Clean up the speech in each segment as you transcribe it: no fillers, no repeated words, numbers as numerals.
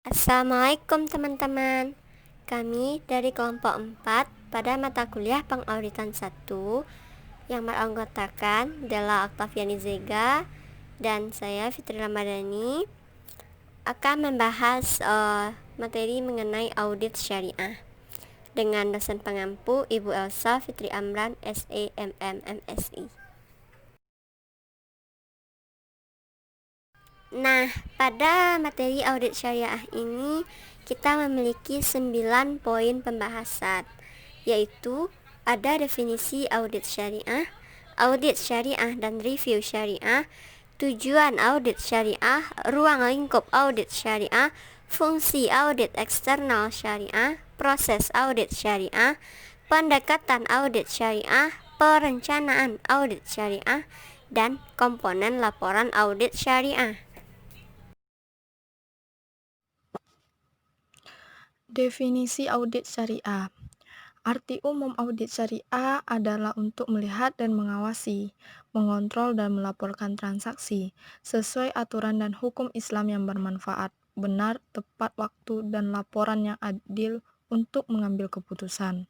Assalamualaikum teman-teman. Kami dari kelompok 4 pada mata kuliah pengauditan 1 yang beranggotakan Della Octaviani Zega dan saya Fitri Ramadhani akan membahas materi mengenai audit syariah dengan dosen pengampu Ibu Elsa Fitri Amran SEMM MSI. Nah, pada materi audit syariah ini kita memiliki 9 poin pembahasan, yaitu ada definisi audit syariah dan review syariah, tujuan audit syariah, ruang lingkup audit syariah, fungsi audit eksternal syariah, proses audit syariah, pendekatan audit syariah, perencanaan audit syariah, dan komponen laporan audit syariah. Definisi audit syariah. Arti umum audit syariah adalah untuk melihat dan mengawasi, mengontrol dan melaporkan transaksi sesuai aturan dan hukum Islam yang bermanfaat, benar, tepat waktu, dan laporan yang adil untuk mengambil keputusan.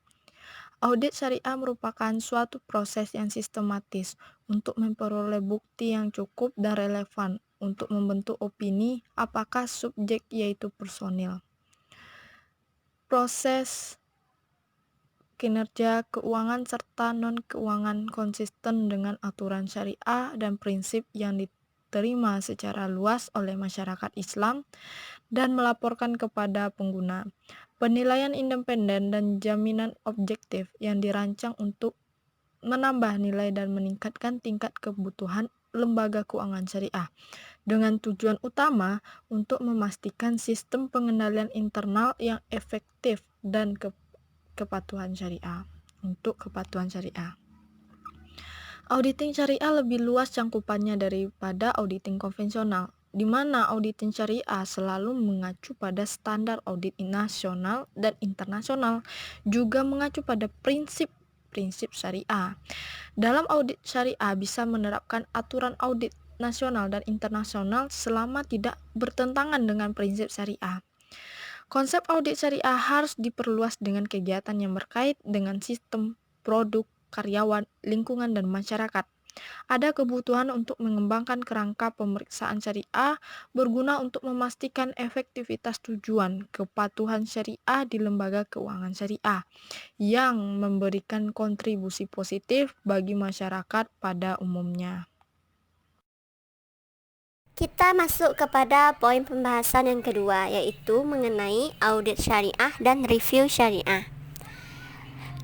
Audit syariah merupakan suatu proses yang sistematis untuk memperoleh bukti yang cukup dan relevan untuk membentuk opini apakah subjek yaitu personil. Proses kinerja keuangan serta non-keuangan konsisten dengan aturan syariah dan prinsip yang diterima secara luas oleh masyarakat Islam dan melaporkan kepada pengguna. Penilaian independen dan jaminan objektif yang dirancang untuk menambah nilai dan meningkatkan tingkat kebutuhan lembaga keuangan syariah dengan tujuan utama untuk memastikan sistem pengendalian internal yang efektif dan kepatuhan syariah. Untuk kepatuhan syariah, auditing syariah lebih luas cangkupannya daripada auditing konvensional, di mana auditing syariah selalu mengacu pada standar audit nasional dan internasional, juga mengacu pada prinsip syariah. Dalam audit syariah bisa menerapkan aturan audit nasional dan internasional selama tidak bertentangan dengan prinsip syariah. Konsep audit syariah harus diperluas dengan kegiatan yang berkait dengan sistem, produk, karyawan, lingkungan, dan masyarakat. Ada kebutuhan untuk mengembangkan kerangka pemeriksaan syariah berguna untuk memastikan efektivitas tujuan kepatuhan syariah di lembaga keuangan syariah yang memberikan kontribusi positif bagi masyarakat pada umumnya. Kita masuk kepada poin pembahasan yang kedua, yaitu mengenai audit syariah dan review syariah.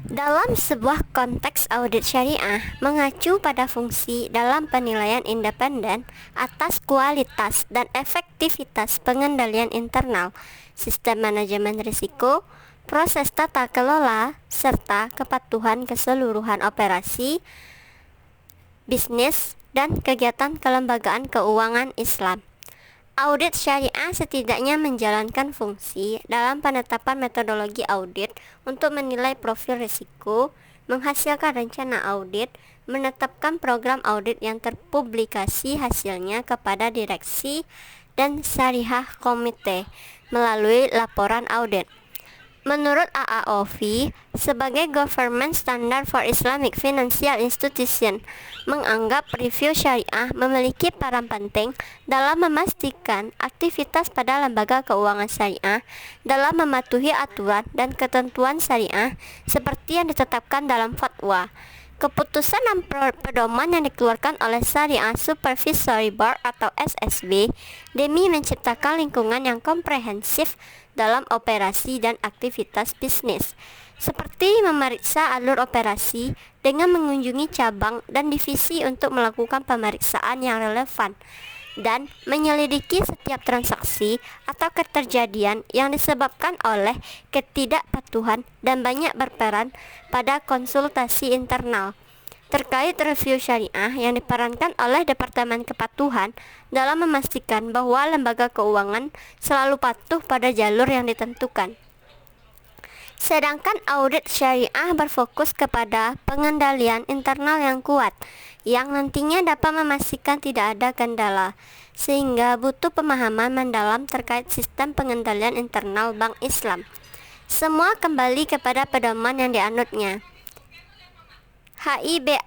Dalam sebuah konteks audit syariah mengacu pada fungsi dalam penilaian independen atas kualitas dan efektivitas pengendalian internal, sistem manajemen risiko, proses tata kelola, serta kepatuhan keseluruhan operasi, bisnis, dan kegiatan kelembagaan keuangan Islam. Audit syariah setidaknya menjalankan fungsi dalam penetapan metodologi audit untuk menilai profil risiko, menghasilkan rencana audit, menetapkan program audit yang terpublikasi hasilnya kepada direksi dan syariah komite melalui laporan audit. Menurut AAOV, sebagai Government Standard for Islamic Financial Institution, menganggap review syariah memiliki peran penting dalam memastikan aktivitas pada lembaga keuangan syariah dalam mematuhi aturan dan ketentuan syariah seperti yang ditetapkan dalam fatwa, keputusan dan pedoman yang dikeluarkan oleh Syariah Supervisory Board atau SSB demi menciptakan lingkungan yang komprehensif dalam operasi dan aktivitas bisnis, seperti memeriksa alur operasi dengan mengunjungi cabang dan divisi untuk melakukan pemeriksaan yang relevan dan menyelidiki setiap transaksi atau keterjadian yang disebabkan oleh ketidakpatuhan dan banyak berperan pada konsultasi internal. Terkait review syariah yang diperankan oleh Departemen Kepatuhan dalam memastikan bahwa lembaga keuangan selalu patuh pada jalur yang ditentukan. Sedangkan audit syariah berfokus kepada pengendalian internal yang kuat, yang nantinya dapat memastikan tidak ada kendala, sehingga butuh pemahaman mendalam terkait sistem pengendalian internal Bank Islam. Semua kembali kepada pedoman yang dianutnya. HIBA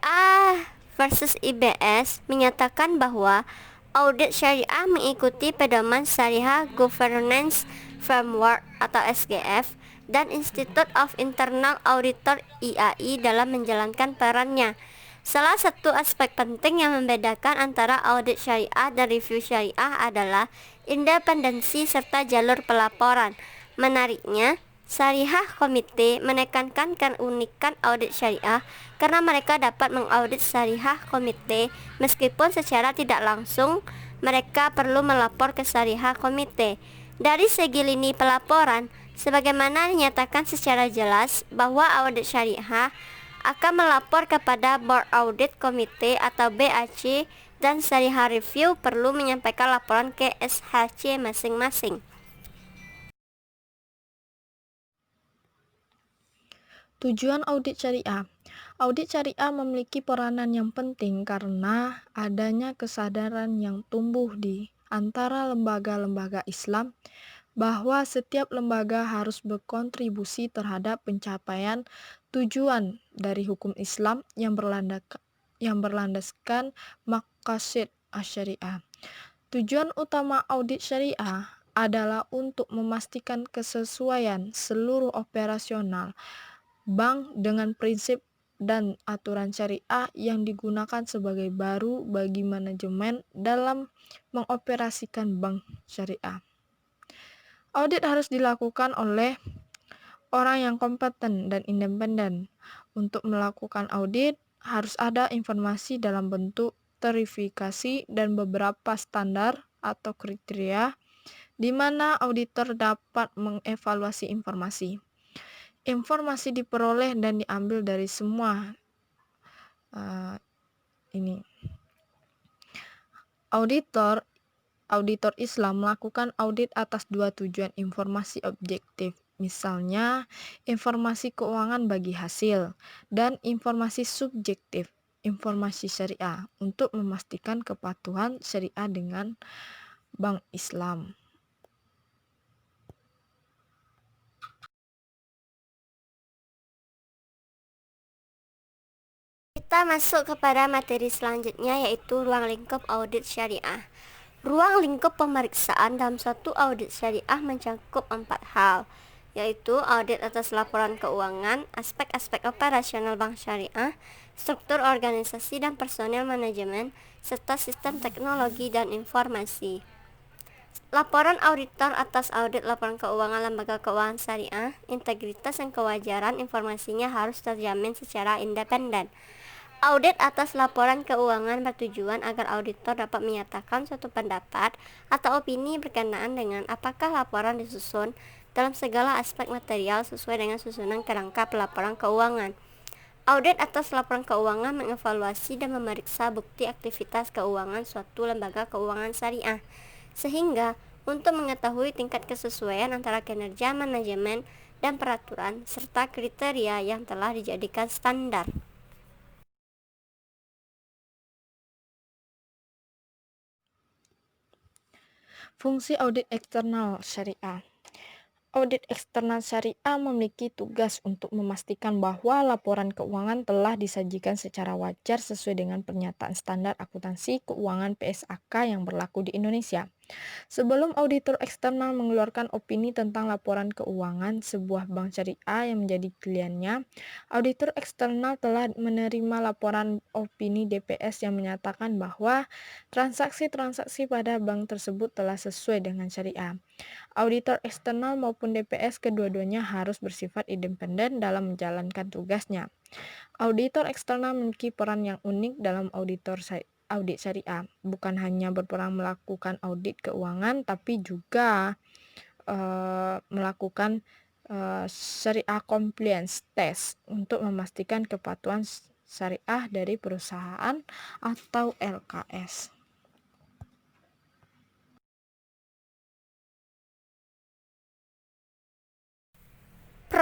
versus IBS menyatakan bahwa audit syariah mengikuti pedoman Syariah Governance Framework atau SGF dan Institute of Internal Auditor IAI dalam menjalankan perannya. Salah satu aspek penting yang membedakan antara audit syariah dan review syariah adalah independensi serta jalur pelaporan. Menariknya, Syariah Komite menekankan keunikan audit syariah karena mereka dapat mengaudit Syariah Komite meskipun secara tidak langsung mereka perlu melapor ke Syariah Komite. Dari segi lini pelaporan, sebagaimana dinyatakan secara jelas bahwa audit syariah akan melapor kepada Board Audit Committee atau BAC dan Syariah Review perlu menyampaikan laporan ke SHC masing-masing. Tujuan audit syariah. Audit syariah memiliki peranan yang penting karena adanya kesadaran yang tumbuh di antara lembaga-lembaga Islam bahwa setiap lembaga harus berkontribusi terhadap pencapaian tujuan dari hukum Islam yang berlandaskan maqasid asy-syariah. Tujuan utama audit syariah adalah untuk memastikan kesesuaian seluruh operasional bank dengan prinsip dan aturan syariah yang digunakan sebagai baru bagi manajemen dalam mengoperasikan bank syariah. Audit harus dilakukan oleh orang yang kompeten dan independen. Untuk melakukan audit, harus ada informasi dalam bentuk verifikasi dan beberapa standar atau kriteria di mana auditor dapat mengevaluasi informasi. Informasi diperoleh dan diambil dari semua ini. Auditor Islam melakukan audit atas dua tujuan: informasi objektif, misalnya informasi keuangan bagi hasil, dan informasi subjektif, informasi syariah, untuk memastikan kepatuhan syariah dengan Bank Islam. Kita masuk kepada materi selanjutnya, yaitu ruang lingkup audit syariah. Ruang lingkup pemeriksaan dalam suatu audit syariah mencakup 4 hal, yaitu audit atas laporan keuangan, aspek-aspek operasional bank syariah, struktur organisasi dan personel manajemen, serta sistem teknologi dan informasi. Laporan auditor atas audit laporan keuangan lembaga keuangan syariah, integritas dan kewajaran informasinya harus terjamin secara independen. Audit atas laporan keuangan bertujuan agar auditor dapat menyatakan suatu pendapat atau opini berkenaan dengan apakah laporan disusun dalam segala aspek material sesuai dengan susunan kerangka pelaporan keuangan. Audit atas laporan keuangan mengevaluasi dan memeriksa bukti aktivitas keuangan suatu lembaga keuangan syariah, sehingga untuk mengetahui tingkat kesesuaian antara kinerja manajemen dan peraturan serta kriteria yang telah dijadikan standar. Fungsi audit eksternal syariah. Audit eksternal syariah memiliki tugas untuk memastikan bahwa laporan keuangan telah disajikan secara wajar sesuai dengan pernyataan standar akuntansi keuangan PSAK yang berlaku di Indonesia. Sebelum auditor eksternal mengeluarkan opini tentang laporan keuangan sebuah bank syariah yang menjadi kliennya, auditor eksternal telah menerima laporan opini DPS yang menyatakan bahwa transaksi-transaksi pada bank tersebut telah sesuai dengan syariah. Auditor eksternal maupun DPS kedua-duanya harus bersifat independen dalam menjalankan tugasnya. Auditor eksternal memiliki peran yang unik dalam audit syariah, bukan hanya berperan melakukan audit keuangan, tapi juga melakukan syariah compliance test untuk memastikan kepatuhan syariah dari perusahaan atau LKS.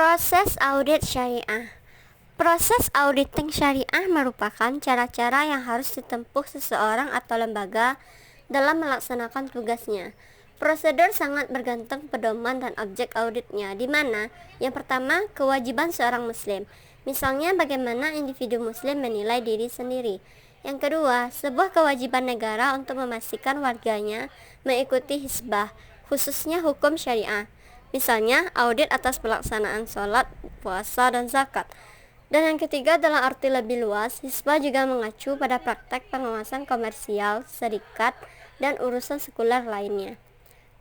Proses audit syariah. Proses auditing syariah merupakan cara-cara yang harus ditempuh seseorang atau lembaga dalam melaksanakan tugasnya. Prosedur sangat bergantung pedoman dan objek auditnya, di mana yang pertama, kewajiban seorang muslim. Misalnya bagaimana individu muslim menilai diri sendiri. Yang kedua, sebuah kewajiban negara untuk memastikan warganya mengikuti hisbah, khususnya hukum syariah. Misalnya, audit atas pelaksanaan sholat, puasa, dan zakat. Dan yang ketiga, dalam arti lebih luas, hisbah juga mengacu pada praktek pengawasan komersial, serikat, dan urusan sekuler lainnya.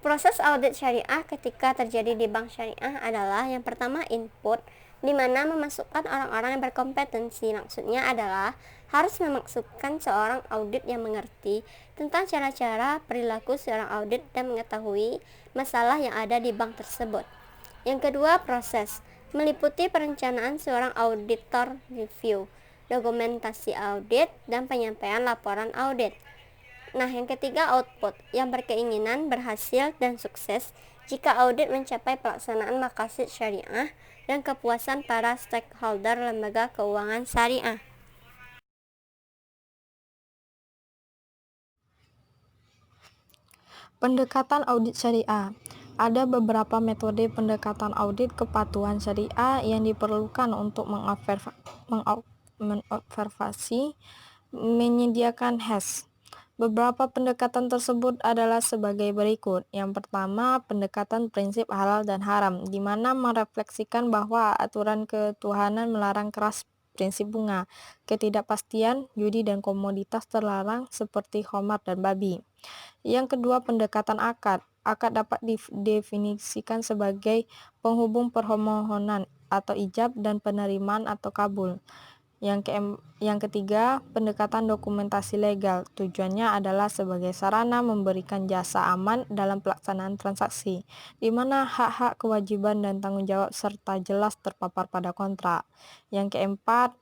Proses audit syariah ketika terjadi di bank syariah adalah yang pertama input, di mana memasukkan orang-orang yang berkompetensi. Maksudnya adalah harus memasukkan seorang audit yang mengerti tentang cara-cara perilaku seorang audit dan mengetahui masalah yang ada di bank tersebut. Yang kedua, proses meliputi perencanaan seorang auditor, review, dokumentasi audit, dan penyampaian laporan audit. Nah, yang ketiga, output, yang berkeinginan berhasil dan sukses jika audit mencapai pelaksanaan maqasid syariah dan kepuasan para stakeholder lembaga keuangan syariah. Pendekatan audit syariah. Ada beberapa metode pendekatan audit kepatuhan syariah yang diperlukan untuk mengobservasi, menyediakan hash. Beberapa pendekatan tersebut adalah sebagai berikut. Yang pertama, pendekatan prinsip halal dan haram, di mana merefleksikan bahwa aturan ketuhanan melarang keras prinsip bunga, ketidakpastian, judi, dan komoditas terlarang seperti khamar dan babi. Yang kedua, pendekatan akad. Akad dapat didefinisikan sebagai penghubung permohonan atau ijab dan penerimaan atau kabul. Yang ketiga, pendekatan dokumentasi legal. Tujuannya adalah sebagai sarana memberikan jasa aman dalam pelaksanaan transaksi, di mana hak-hak, kewajiban, dan tanggung jawab serta jelas terpapar pada kontrak. Yang keempat,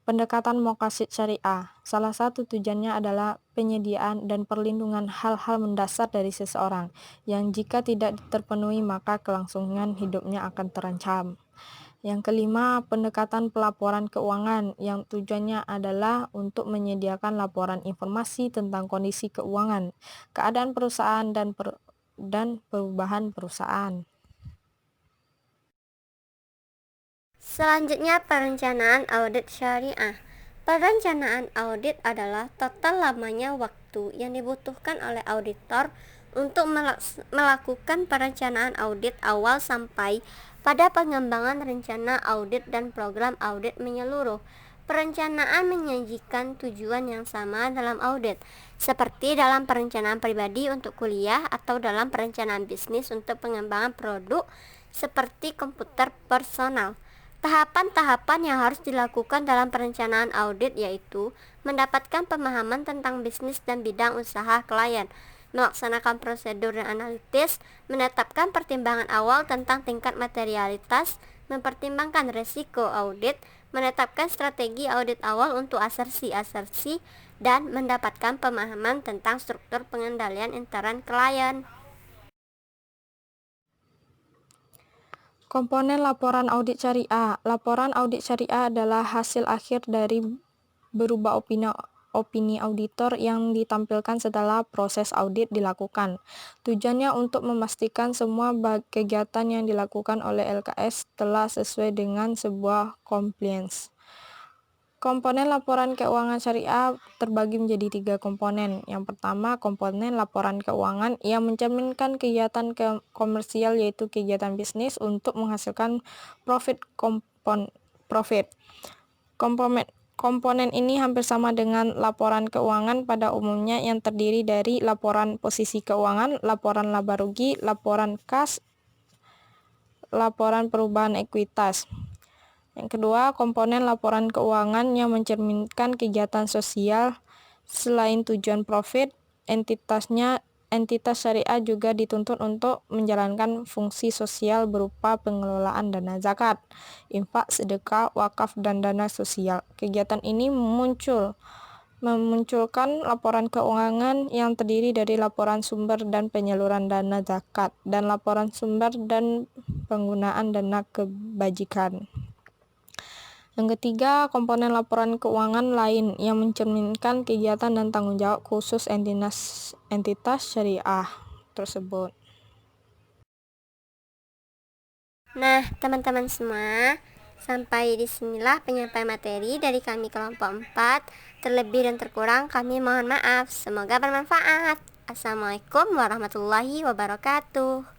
pendekatan maqasid syariah. Salah satu tujuannya adalah penyediaan dan perlindungan hal-hal mendasar dari seseorang, yang jika tidak terpenuhi maka kelangsungan hidupnya akan terancam. Yang kelima, pendekatan pelaporan keuangan, yang tujuannya adalah untuk menyediakan laporan informasi tentang kondisi keuangan, keadaan perusahaan, dan perubahan perusahaan. Selanjutnya, perencanaan audit syariah. Perencanaan audit adalah total lamanya waktu yang dibutuhkan oleh auditor untuk melakukan perencanaan audit awal sampai pada pengembangan rencana audit dan program audit menyeluruh. Perencanaan menyajikan tujuan yang sama dalam audit, seperti dalam perencanaan pribadi untuk kuliah atau dalam perencanaan bisnis untuk pengembangan produk seperti komputer personal. Tahapan-tahapan yang harus dilakukan dalam perencanaan audit yaitu mendapatkan pemahaman tentang bisnis dan bidang usaha klien, melaksanakan prosedur dan analitis, menetapkan pertimbangan awal tentang tingkat materialitas, mempertimbangkan resiko audit, menetapkan strategi audit awal untuk asersi-asersi, dan mendapatkan pemahaman tentang struktur pengendalian intern klien. Komponen laporan audit syariah. Laporan audit syariah adalah hasil akhir dari berubah opini auditor yang ditampilkan setelah proses audit dilakukan. Tujuannya untuk memastikan semua kegiatan yang dilakukan oleh LKS telah sesuai dengan sebuah compliance. Komponen laporan keuangan syariah terbagi menjadi 3 komponen. Yang pertama, komponen laporan keuangan yang mencerminkan kegiatan komersial, yaitu kegiatan bisnis untuk menghasilkan profit. Komponen ini hampir sama dengan laporan keuangan pada umumnya, yang terdiri dari laporan posisi keuangan, laporan laba rugi, laporan kas, laporan perubahan ekuitas. Yang kedua, komponen laporan keuangan yang mencerminkan kegiatan sosial. Selain tujuan profit, entitas syariah juga dituntut untuk menjalankan fungsi sosial berupa pengelolaan dana zakat, infak, sedekah, wakaf, dan dana sosial. Kegiatan ini muncul memunculkan laporan keuangan yang terdiri dari laporan sumber dan penyaluran dana zakat, dan laporan sumber dan penggunaan dana kebajikan. Yang ketiga, komponen laporan keuangan lain yang mencerminkan kegiatan dan tanggung jawab khusus entitas syariah tersebut. Nah, teman-teman semua, sampai disinilah penyampaian materi dari kami kelompok 4. Terlebih dan terkurang kami mohon maaf. Semoga bermanfaat. Assalamualaikum warahmatullahi wabarakatuh.